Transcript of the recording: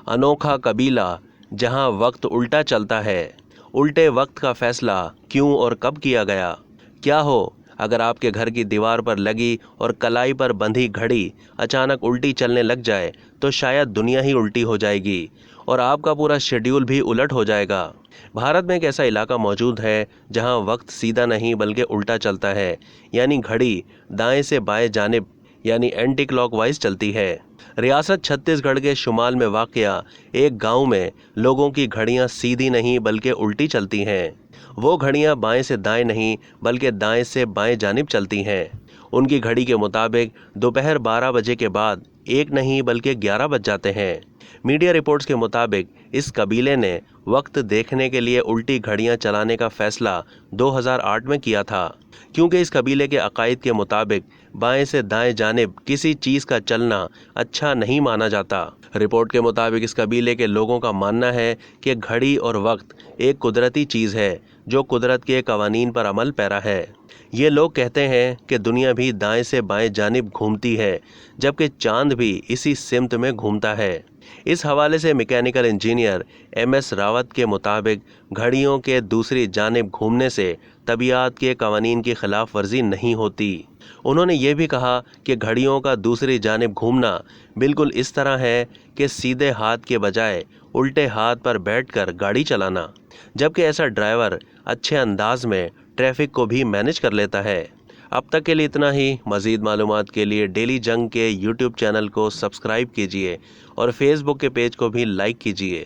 अनोखा कबीला जहां वक्त उल्टा चलता है। उल्टे वक्त का फैसला क्यों और कब किया गया? क्या हो अगर आपके घर की दीवार पर लगी और कलाई पर बंधी घड़ी अचानक उल्टी चलने लग जाए तो शायद दुनिया ही उल्टी हो जाएगी और आपका पूरा शेड्यूल भी उलट हो जाएगा। भारत में एक ऐसा इलाका मौजूद है जहां वक्त सीधा नहीं बल्कि उल्टा चलता है, यानी घड़ी दाएं से बाएं जानिब यानी एंटी क्लॉकवाइज चलती है। रियासत छत्तीसगढ़ के शुमाल में वाक़या एक गांव में लोगों की घड़ियां सीधी नहीं बल्कि उल्टी चलती हैं। वो घड़ियां बाएं से दाएं नहीं बल्कि दाएं से बाएं जानिब चलती हैं। उनकी घड़ी के मुताबिक दोपहर 12 बजे के बाद एक नहीं बल्कि 11 बज जाते हैं। मीडिया रिपोर्ट्स के मुताबिक इस कबीले ने वक्त देखने के लिए उल्टी घड़ियां चलाने का फैसला 2008 में किया था, क्योंकि इस कबीले के अकायद के मुताबिक बाएं से दाएं जानिब किसी चीज़ का चलना अच्छा नहीं माना जाता। रिपोर्ट के मुताबिक इस कबीले के लोगों का मानना है कि घड़ी और वक्त एक कुदरती चीज़ है जो कुदरत के कवानीन पर अमल पैरा है। ये लोग कहते हैं कि दुनिया भी दाएं से बाएं जानिब घूमती है, जबकि चांद भी इसी सिमत में घूमता है। इस हवाले से मैकेनिकल इंजीनियर MS रावत के मुताबिक घड़ियों के दूसरी जानिब घूमने से तबीयत के कवानीन की खिलाफ वर्जी नहीं होती। उन्होंने ये भी कहा कि घड़ियों का दूसरी जानिब घूमना बिल्कुल इस तरह है कि सीधे हाथ के बजाय उल्टे हाथ पर बैठकर गाड़ी चलाना, जबकि ऐसा ड्राइवर अच्छे अंदाज में ट्रैफिक को भी मैनेज कर लेता है। अब तक के लिए इतना ही। मज़ीद मालूमात के लिए डेली जंग के YouTube चैनल को सब्सक्राइब कीजिए और फेसबुक के पेज को भी लाइक कीजिए।